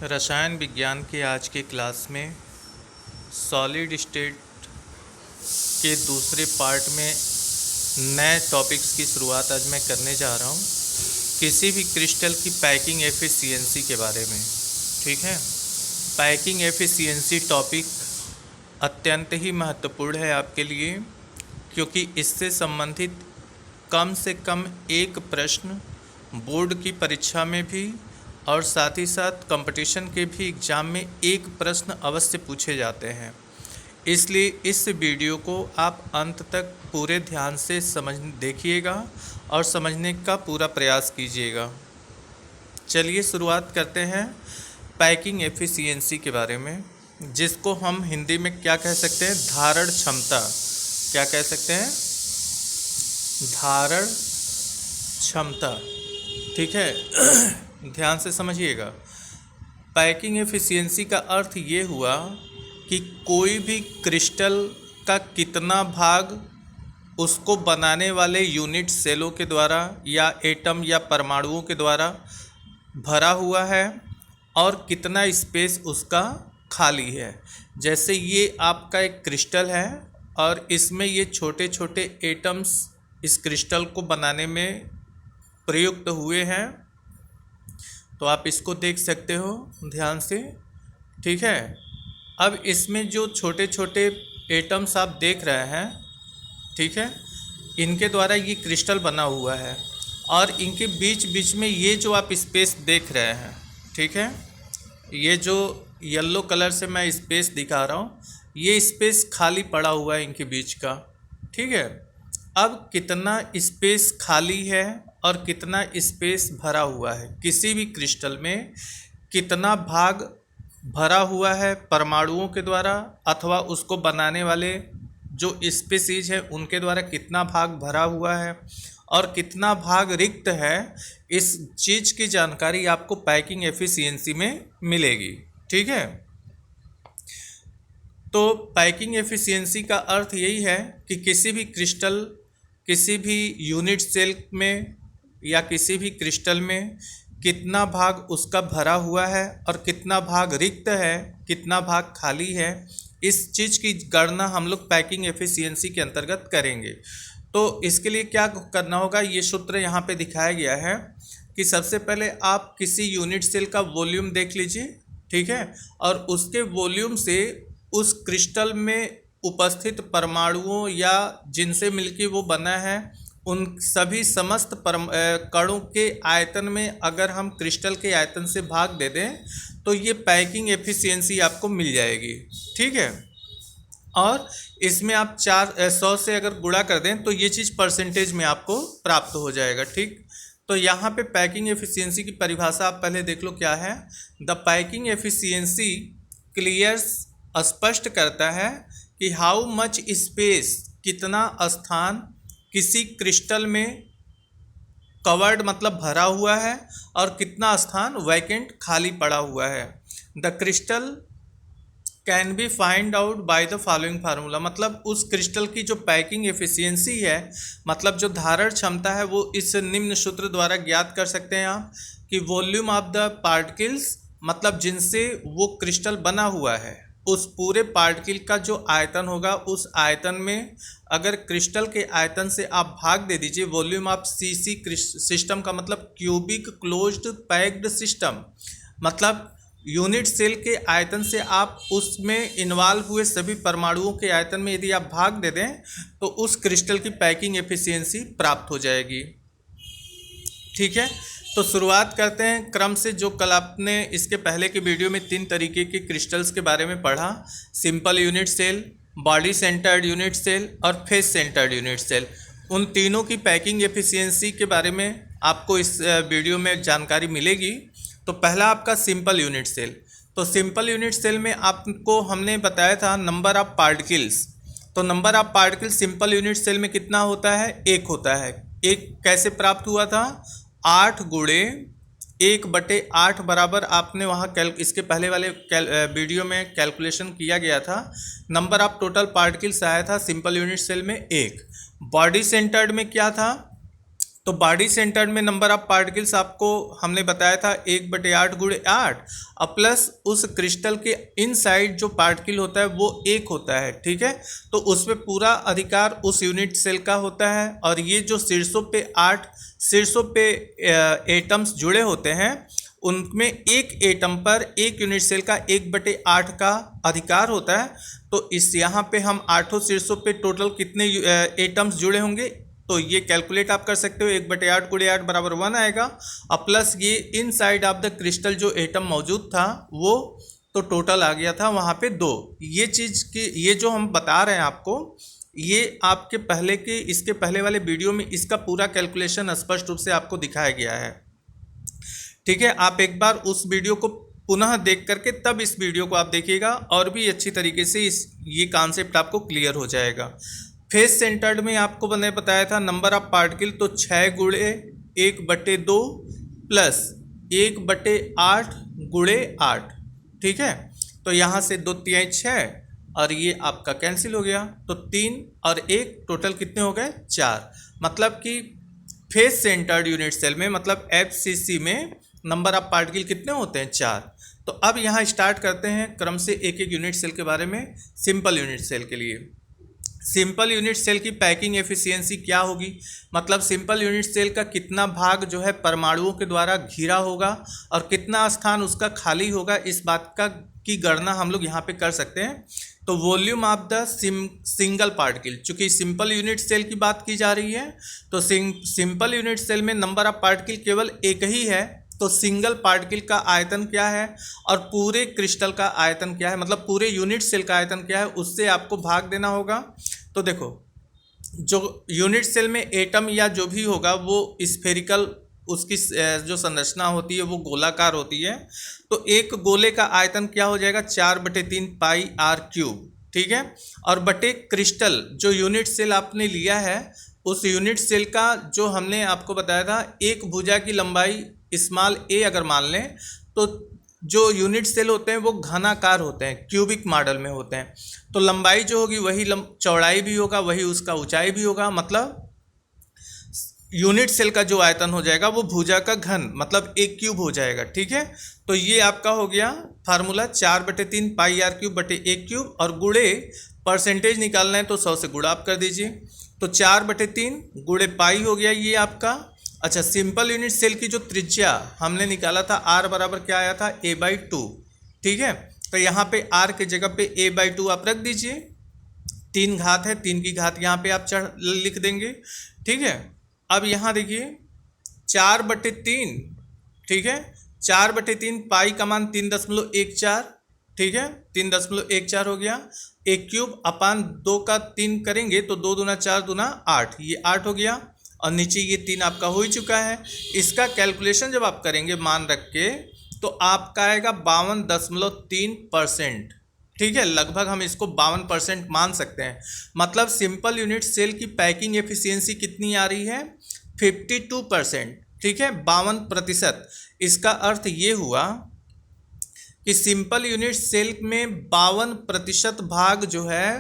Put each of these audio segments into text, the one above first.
रसायन विज्ञान के आज के क्लास में सॉलिड स्टेट के दूसरे पार्ट में नए टॉपिक्स की शुरुआत आज मैं करने जा रहा हूँ किसी भी क्रिस्टल की पैकिंग एफिशिएंसी के बारे में। ठीक है, पैकिंग एफिशिएंसी टॉपिक अत्यंत ही महत्वपूर्ण है आपके लिए, क्योंकि इससे संबंधित कम से कम एक प्रश्न बोर्ड की परीक्षा में भी और साथ ही साथ कंपटीशन के भी एग्ज़ाम में एक प्रश्न अवश्य पूछे जाते हैं। इसलिए इस वीडियो को आप अंत तक पूरे ध्यान से देखिएगा और समझने का पूरा प्रयास कीजिएगा। चलिए शुरुआत करते हैं पैकिंग एफिशिएंसी के बारे में, जिसको हम हिंदी में क्या कह सकते हैं, धारण क्षमता। क्या कह सकते हैं, धारण क्षमता। ठीक है ध्यान से समझिएगा। पैकिंग एफिशिएंसी का अर्थ ये हुआ कि कोई भी क्रिस्टल का कितना भाग उसको बनाने वाले यूनिट सेलों के द्वारा या एटम या परमाणुओं के द्वारा भरा हुआ है और कितना स्पेस उसका खाली है। जैसे ये आपका एक क्रिस्टल है और इसमें ये छोटे छोटे एटम्स इस क्रिस्टल को बनाने में प्रयुक्त हुए हैं, तो आप इसको देख सकते हो ध्यान से। ठीक है, अब इसमें जो छोटे छोटे एटम्स आप देख रहे हैं, ठीक है, इनके द्वारा ये क्रिस्टल बना हुआ है और इनके बीच बीच में ये जो आप स्पेस देख रहे हैं, ठीक है, ये जो येलो कलर से मैं स्पेस दिखा रहा हूँ, ये स्पेस खाली पड़ा हुआ है इनके बीच का। ठीक है, अब कितना स्पेस खाली है और कितना स्पेस भरा हुआ है, किसी भी क्रिस्टल में कितना भाग भरा हुआ है परमाणुओं के द्वारा अथवा उसको बनाने वाले जो स्पीशीज है उनके द्वारा कितना भाग भरा हुआ है और कितना भाग रिक्त है, इस चीज़ की जानकारी आपको पैकिंग एफिशिएंसी में मिलेगी। ठीक है, तो पैकिंग एफिशिएंसी का अर्थ यही है कि किसी भी क्रिस्टल, किसी भी यूनिट सेल में या किसी भी क्रिस्टल में कितना भाग उसका भरा हुआ है और कितना भाग रिक्त है, कितना भाग खाली है, इस चीज़ की गणना हम लोग पैकिंग एफिशिएंसी के अंतर्गत करेंगे। तो इसके लिए क्या करना होगा, ये सूत्र यहाँ पे दिखाया गया है कि सबसे पहले आप किसी यूनिट सेल का वॉल्यूम देख लीजिए। ठीक है, और उसके वॉल्यूम से उस क्रिस्टल में उपस्थित परमाणुओं या जिनसे मिलकर वो बना है उन सभी समस्त कणों के आयतन में अगर हम क्रिस्टल के आयतन से भाग दे दें तो ये पैकिंग एफिशिएंसी आपको मिल जाएगी। ठीक है, और इसमें आप 100 से अगर गुणा कर दें तो ये चीज़ परसेंटेज में आपको प्राप्त हो जाएगा। ठीक, तो यहाँ पे पैकिंग एफिशिएंसी की परिभाषा आप पहले देख लो क्या है। द पैकिंग एफिशिएंसी क्लियर्स, स्पष्ट करता है कि हाउ मच स्पेस, कितना स्थान किसी क्रिस्टल में कवर्ड मतलब भरा हुआ है और कितना स्थान वैकेंट खाली पड़ा हुआ है। The crystal can be find out by the following formula, मतलब उस क्रिस्टल की जो पैकिंग एफिशिएंसी है, मतलब जो धारण क्षमता है, वो इस निम्न सूत्र द्वारा ज्ञात कर सकते हैं आप कि वॉल्यूम ऑफ द पार्टिकल्स, मतलब जिनसे वो क्रिस्टल बना हुआ है, उस पूरे पार्टिकल का जो आयतन होगा, उस आयतन में अगर क्रिस्टल के आयतन से आप भाग दे दीजिए वॉल्यूम ऑफ सीसी सिस्टम का मतलब क्यूबिक क्लोज्ड पैक्ड सिस्टम, मतलब यूनिट सेल के आयतन से आप उसमें इन्वॉल्व हुए सभी परमाणुओं के आयतन में यदि आप भाग दे दें तो उस क्रिस्टल की पैकिंग एफिशिएंसी प्राप्त हो जाएगी। ठीक है, तो शुरुआत करते हैं क्रम से। जो कल आपने इसके पहले के वीडियो में 3 तरीके के क्रिस्टल्स के बारे में पढ़ा, simple unit cell, body centred unit cell और फेस सेंटर्ड यूनिट सेल, उन तीनों की पैकिंग एफिशिएंसी के बारे में आपको इस वीडियो में जानकारी मिलेगी। तो पहला आपका सिंपल यूनिट सेल। तो सिंपल यूनिट सेल में आपको हमने बताया था नंबर ऑफ पार्टिकल्स। तो number of particles simple unit cell में कितना होता है, 1 होता है। 1 कैसे प्राप्त हुआ था, 8 गुणे 1/8 बराबर, आपने वहाँ इसके पहले वाले वीडियो में कैलकुलेशन किया गया था। नंबर ऑफ टोटल पार्टिकल्स आया था सिंपल यूनिट सेल में 1। बॉडी सेंटर्ड में क्या था, तो बॉडी सेंटर्ड में नंबर ऑफ पार्टिकल्स आपको हमने बताया था 1/8 गुणे 8 और प्लस उस क्रिस्टल के इनसाइड जो पार्टिकल होता है वो 1 होता है, ठीक है। तो उसमें पूरा अधिकार उस यूनिट सेल का होता है और ये जो शीर्षों पे एटम्स जुड़े होते हैं उनमें एक एटम पर एक यूनिट सेल का 1/8 का अधिकार होता है। तो इस यहाँ पे हम 8 शीर्षों पे टोटल कितने एटम्स जुड़े होंगे तो ये कैलकुलेट आप कर सकते हो। 1/8 गुणे 8 बराबर 1 आएगा और प्लस ये इनसाइड ऑफ द क्रिस्टल जो एटम मौजूद था वो तो टोटल आ गया था वहाँ पे 2। ये चीज़ की ये जो हम बता रहे हैं आपको ये आपके इसके पहले वाले वीडियो में इसका पूरा कैलकुलेशन स्पष्ट रूप से आपको दिखाया गया है, ठीक है। आप एक बार उस वीडियो को पुनः देख करके तब इस वीडियो को आप देखिएगा और भी अच्छी तरीके से ये कॉन्सेप्ट आपको क्लियर हो जाएगा। फेस सेंटर्ड में आपको मैंने बताया था नंबर ऑफ पार्टिकल तो 6 गुणे 1/2 प्लस 1/8 गुणे 8, ठीक है। तो यहाँ से 2 3 6 और ये आपका कैंसिल हो गया तो 3 और 1 टोटल कितने हो गए 4। मतलब कि फेस सेंटर्ड यूनिट सेल में मतलब FCC में नंबर ऑफ पार्टिकल कितने होते हैं 4। तो अब यहाँ स्टार्ट करते हैं क्रम से एक एक यूनिट सेल के बारे में। सिंपल यूनिट सेल के लिए सिंपल यूनिट सेल की पैकिंग एफिशिएंसी क्या होगी, मतलब सिंपल यूनिट सेल का कितना भाग जो है परमाणुओं के द्वारा घिरा होगा और कितना स्थान उसका खाली होगा, इस बात की गणना हम लोग यहाँ पे कर सकते हैं। तो volume of the single particle, चूंकि सिंपल यूनिट सेल की बात की जा रही है तो सिंपल यूनिट सेल में नंबर ऑफ पार्टिकल केवल एक ही है, तो सिंगल पार्टिकल का आयतन क्या है और पूरे क्रिस्टल का आयतन क्या है, मतलब पूरे यूनिट सेल का आयतन क्या है, उससे आपको भाग देना होगा। तो देखो जो यूनिट सेल में एटम या जो भी होगा वो स्फेरिकल, उसकी जो संरचना होती है वो गोलाकार होती है। तो एक गोले का आयतन क्या हो जाएगा 4/3 पाई r क्यूब, ठीक है। और बटे क्रिस्टल जो यूनिट सेल आपने लिया है उस यूनिट सेल का जो हमने आपको बताया था एक भुजा की लंबाई स्मॉल a अगर मान लें तो जो यूनिट सेल होते हैं वो घनाकार होते हैं, क्यूबिक मॉडल में होते हैं। तो लंबाई जो होगी वही चौड़ाई भी होगा, वही उसका ऊंचाई भी होगा, मतलब यूनिट सेल का जो आयतन हो जाएगा वो भुजा का घन मतलब 1 क्यूब हो जाएगा, ठीक है। तो ये आपका हो गया फार्मूला 4/3 पाई r क्यूब बटे 1 क्यूब और गुणे परसेंटेज निकालना है तो 100 से गुणा आप कर दीजिए। तो 4/3 गुणे पाई हो गया ये आपका। अच्छा, सिंपल यूनिट सेल की जो त्रिज्या हमने निकाला था r बराबर क्या आया था a/2, ठीक है। तो यहाँ पे r के जगह पे a/2 आप रख दीजिए। 3 घात है, 3 की घात यहाँ पे आप लिख देंगे, ठीक है। अब यहाँ देखिए 4/3, ठीक है, 4/3 पाई का मान 3.14, ठीक है, 3.14 हो गया। 1 क्यूब अपान 2 का 3 करेंगे तो 2 दूना 4 दूना 8, ये 8 हो गया और नीचे ये 3 आपका हो ही चुका है। इसका कैलकुलेशन जब आप करेंगे मान रख के तो आपका आएगा 52.3%, ठीक है। लगभग हम इसको 52% मान सकते हैं। मतलब सिंपल यूनिट सेल की पैकिंग एफिशिएंसी कितनी आ रही है 52%, ठीक है, 52%। इसका अर्थ ये हुआ कि सिंपल यूनिट सेल में 52% भाग जो है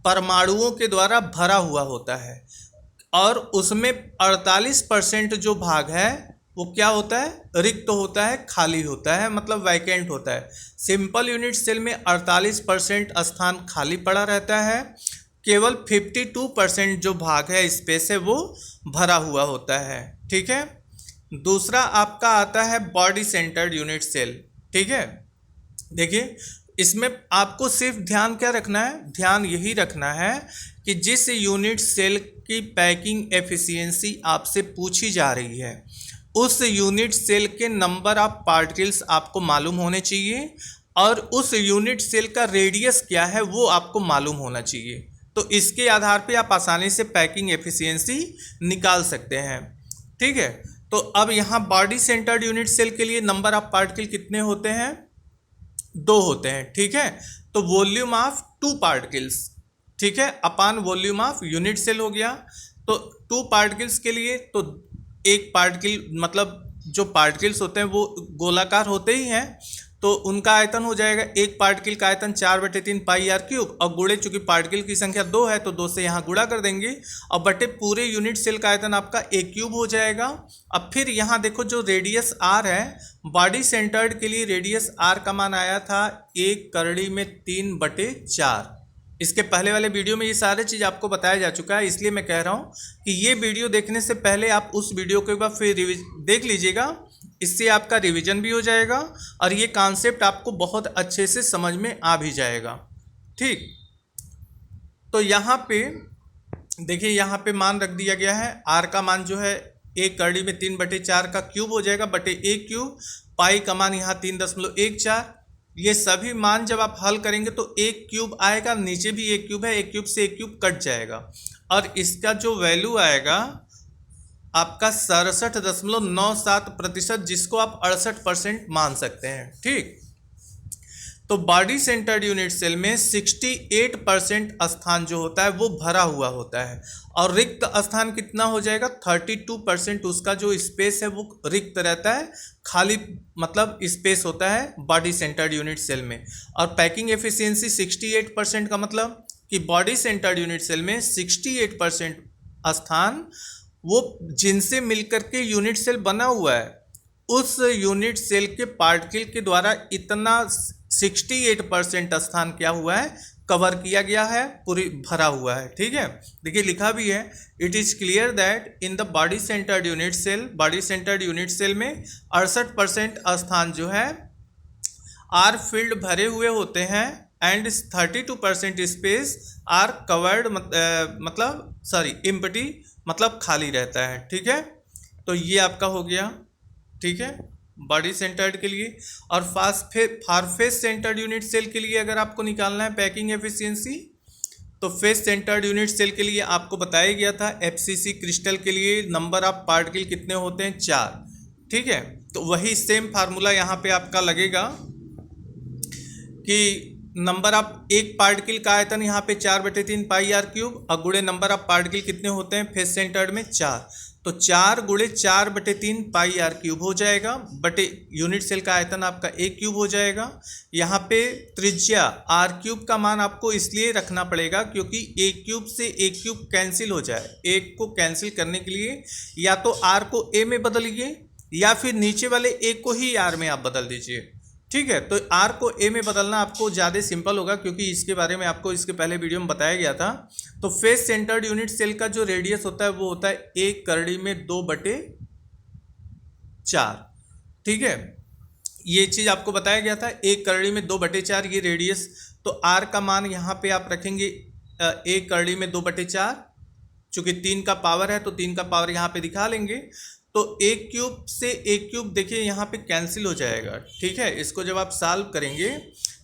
परमाणुओं के द्वारा भरा हुआ होता है और उसमें 48% जो भाग है वो क्या होता है रिक्त होता है, खाली होता है, मतलब वैकेंट होता है। सिंपल यूनिट सेल में 48% स्थान खाली पड़ा रहता है, केवल 52% जो भाग है स्पेस है वो भरा हुआ होता है, ठीक है। दूसरा आपका आता है बॉडी सेंटर्ड यूनिट सेल, ठीक है। देखिए इसमें आपको सिर्फ ध्यान क्या रखना है, ध्यान यही रखना है कि जिस यूनिट सेल की पैकिंग एफिशिएंसी आपसे पूछी जा रही है उस यूनिट सेल के नंबर ऑफ पार्टिकल्स आपको मालूम होने चाहिए और उस यूनिट सेल का रेडियस क्या है वो आपको मालूम होना चाहिए। तो इसके आधार पे आप आसानी से पैकिंग एफिशिएंसी निकाल सकते हैं, ठीक है। तो अब यहाँ बॉडी सेंटर्ड यूनिट सेल के लिए नंबर ऑफ पार्टिकल कितने होते हैं 2 होते हैं, ठीक है। तो वॉल्यूम ऑफ 2 पार्टिकल्स, ठीक है, अपान वॉल्यूम ऑफ यूनिट सेल हो गया। तो 2 पार्टिकल्स के लिए तो एक पार्टिकल मतलब जो पार्टिकल्स होते हैं वो गोलाकार होते ही हैं, तो उनका आयतन हो जाएगा, एक पार्टिकल का आयतन 4/3 पाई आर क्यूब, और गुणे चूंकि पार्टिकल की संख्या 2 है तो 2 से यहाँ गुणा कर देंगे, और बटे पूरे यूनिट सेल का आयतन आपका ए क्यूब हो जाएगा। अब फिर यहाँ देखो जो रेडियस आर है, बॉडी सेंटर्ड के लिए रेडियस आर का मान आया था 1/3/4। इसके पहले वाले वीडियो में ये सारी चीज़ आपको बताया जा चुका है, इसलिए मैं कह रहा हूँ कि ये वीडियो देखने से पहले आप उस वीडियो को एक बार फिर देख लीजिएगा, इससे आपका रिवीजन भी हो जाएगा और ये कॉन्सेप्ट आपको बहुत अच्छे से समझ में आ भी जाएगा। ठीक, तो यहाँ पे देखिए, यहाँ पे मान रख दिया गया है, आर का मान जो है 1/3/4 का क्यूब हो जाएगा बटे ए क्यूब, पाई का मान यहाँ 3.14। ये सभी मान जब आप हल करेंगे तो एक क्यूब आएगा, नीचे भी एक क्यूब है, एक क्यूब से एक क्यूब कट जाएगा, और इसका जो वैल्यू आएगा आपका 67.97%, जिसको आप 68% मान सकते हैं। ठीक, तो बॉडी सेंटर्ड यूनिट सेल में 68% स्थान जो होता है वो भरा हुआ होता है, और रिक्त स्थान कितना हो जाएगा, 32% उसका जो स्पेस है वो रिक्त रहता है, खाली मतलब स्पेस होता है बॉडी सेंटर्ड यूनिट सेल में। और पैकिंग एफिशिएंसी 68% का मतलब कि बॉडी सेंटर्ड यूनिट सेल में 68% स्थान वो जिनसे मिलकर के यूनिट सेल बना हुआ है, उस यूनिट सेल के पार्टिकल के द्वारा इतना 68% स्थान क्या हुआ है, कवर किया गया है, पूरी भरा हुआ है। ठीक है, देखिए लिखा भी है, it is clear that in the body centred unit cell, body centred unit cell में 68% स्थान जो है आर फील्ड भरे हुए होते हैं, एंड 32% स्पेस आर कवर्ड, मतलब सॉरी एम्प्टी, मतलब खाली रहता है। ठीक है, तो ये आपका हो गया। ठीक है, बॉडी सेंटर्ड के लिए। और फारफेस सेंटर्ड यूनिट सेल के लिए अगर आपको निकालना है पैकिंग एफिशिएंसी, तो फेस सेंटर्ड यूनिट सेल के लिए आपको बताया गया था एफसीसी क्रिस्टल के लिए नंबर ऑफ पार्टिकल कितने होते हैं, 4। ठीक है, तो वही सेम फार्मूला यहाँ पे आपका लगेगा कि नंबर ऑफ एक पार्टिकल का आयतन यहाँ पे 4/3 पाई आर क्यूब, और गुणे नंबर ऑफ पार्टिकल कितने होते हैं फेस सेंटर्ड में, 4, तो 4 गुणे 4/3 पाई आर क्यूब हो जाएगा, बटे यूनिट सेल का आयतन आपका ए क्यूब हो जाएगा। यहाँ पे त्रिज्या आर क्यूब का मान आपको इसलिए रखना पड़ेगा क्योंकि ए क्यूब से ए क्यूब कैंसिल हो जाए, एक को कैंसिल करने के लिए या तो आर को ए में बदलिए या फिर नीचे वाले ए को ही आर में आप बदल दीजिए। ठीक है, तो आर को ए में बदलना आपको ज़्यादा सिंपल होगा क्योंकि इसके बारे में आपको इसके पहले वीडियो में बताया गया था। तो फेस सेंटर्ड यूनिट सेल का जो रेडियस होता है वो होता है 1/2/4। ठीक है, ये चीज़ आपको बताया गया था, 1/2/4 ये रेडियस। तो आर का मान यहाँ पे आप रखेंगे 1/2/4, चूँकि 3 का पावर है तो 3 का पावर यहाँ पे दिखा लेंगे, तो एक क्यूब से एक क्यूब देखिए यहाँ पे कैंसिल हो जाएगा। ठीक है, इसको जब आप सॉल्व करेंगे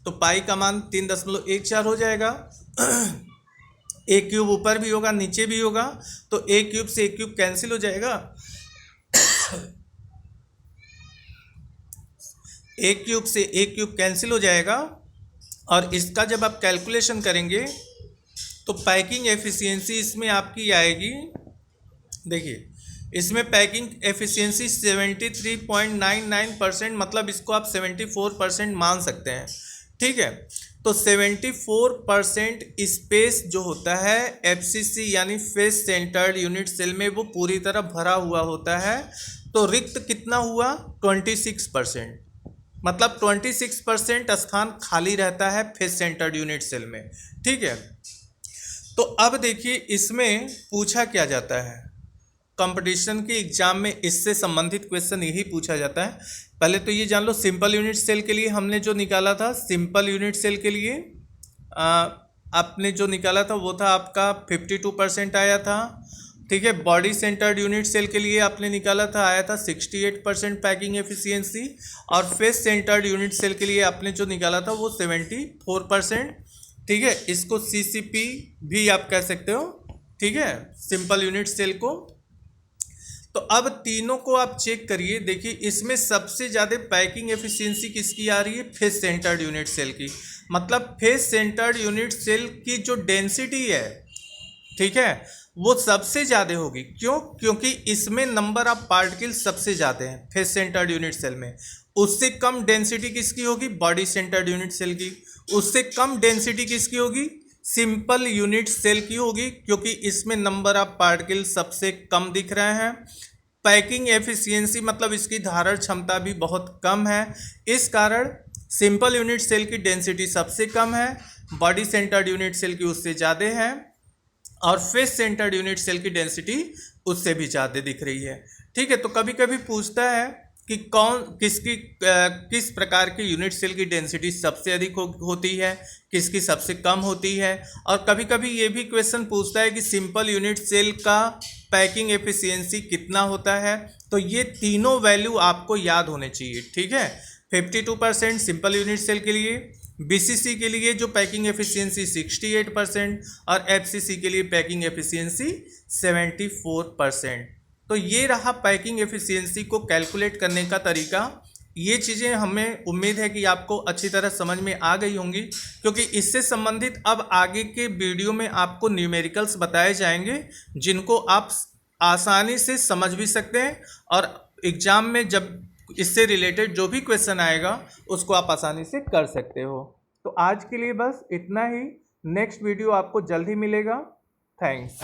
तो पाई का मान 3.14 हो जाएगा। एक क्यूब ऊपर भी होगा नीचे भी होगा, तो एक क्यूब से एक क्यूब कैंसिल हो जाएगा। एक क्यूब से एक क्यूब कैंसिल हो जाएगा, और इसका जब आप कैलकुलेशन करेंगे तो पैकिंग एफिशिएंसी इसमें आपकी आएगी, देखिए इसमें पैकिंग एफिशिएंसी 73.99%, मतलब इसको आप 74% मान सकते हैं। ठीक है, तो 74% स्पेस जो होता है एफसीसी यानी फेस सेंटर्ड यूनिट सेल में वो पूरी तरह भरा हुआ होता है। तो रिक्त कितना हुआ, 26%, मतलब 26% स्थान खाली रहता है फेस सेंटर्ड यूनिट सेल में। ठीक है, तो अब देखिए इसमें पूछा क्या जाता है, कंपटीशन के एग्जाम में इससे संबंधित क्वेश्चन यही पूछा जाता है। पहले तो ये जान लो, सिंपल यूनिट सेल के लिए हमने जो निकाला था, सिंपल यूनिट सेल के लिए आपने जो निकाला था वो था आपका 52% आया था। ठीक है, बॉडी सेंटर्ड यूनिट सेल के लिए आपने निकाला था, आया था 68% पैकिंग एफिशिएंसी, और फेस सेंटर्ड यूनिट सेल के लिए आपने जो निकाला था वो 74%। ठीक है, इसको सीसीपी भी आप कह सकते हो। ठीक है, सिंपल यूनिट सेल को। तो अब तीनों को आप चेक करिए, देखिए इसमें सबसे ज़्यादा पैकिंग एफिशिएंसी किसकी आ रही है, फेस सेंटर्ड यूनिट सेल की। मतलब फेस सेंटर्ड यूनिट सेल की जो डेंसिटी है, ठीक है, वो सबसे ज़्यादा होगी। क्यों? क्योंकि इसमें नंबर ऑफ पार्टिकल सबसे ज़्यादा हैं फेस सेंटर्ड यूनिट सेल में। उससे कम डेंसिटी किसकी होगी? बॉडी सेंटर्ड यूनिट सेल की। उससे कम डेंसिटी किसकी होगी? सिंपल यूनिट सेल की होगी, क्योंकि इसमें नंबर ऑफ पार्टिकल सबसे कम दिख रहे हैं। पैकिंग एफिशिएंसी मतलब इसकी धारण क्षमता भी बहुत कम है, इस कारण सिंपल यूनिट सेल की डेंसिटी सबसे कम है, बॉडी सेंटर्ड यूनिट सेल की उससे ज़्यादा है, और फेस सेंटर्ड यूनिट सेल की डेंसिटी उससे भी ज़्यादा दिख रही है। ठीक है, तो कभी कभी पूछता है कि किस प्रकार के यूनिट सेल की डेंसिटी सबसे अधिक होती है, किसकी सबसे कम होती है। और कभी कभी ये भी क्वेश्चन पूछता है कि सिंपल यूनिट सेल का पैकिंग एफिशिएंसी कितना होता है। तो ये तीनों वैल्यू आपको याद होने चाहिए। ठीक है, 52% सिंपल यूनिट सेल के लिए, बीसीसी के लिए जो पैकिंग एफिशिएंसी 68% और एफसीसी के लिए पैकिंग एफिशिएंसी 74%। तो ये रहा पैकिंग एफिशिएंसी को कैलकुलेट करने का तरीका। ये चीज़ें हमें उम्मीद है कि आपको अच्छी तरह समझ में आ गई होंगी, क्योंकि इससे संबंधित अब आगे के वीडियो में आपको न्यूमेरिकल्स बताए जाएंगे, जिनको आप आसानी से समझ भी सकते हैं, और एग्ज़ाम में जब इससे रिलेटेड जो भी क्वेश्चन आएगा उसको आप आसानी से कर सकते हो। तो आज के लिए बस इतना ही। नेक्स्ट वीडियो आपको जल्द ही मिलेगा। थैंक्स।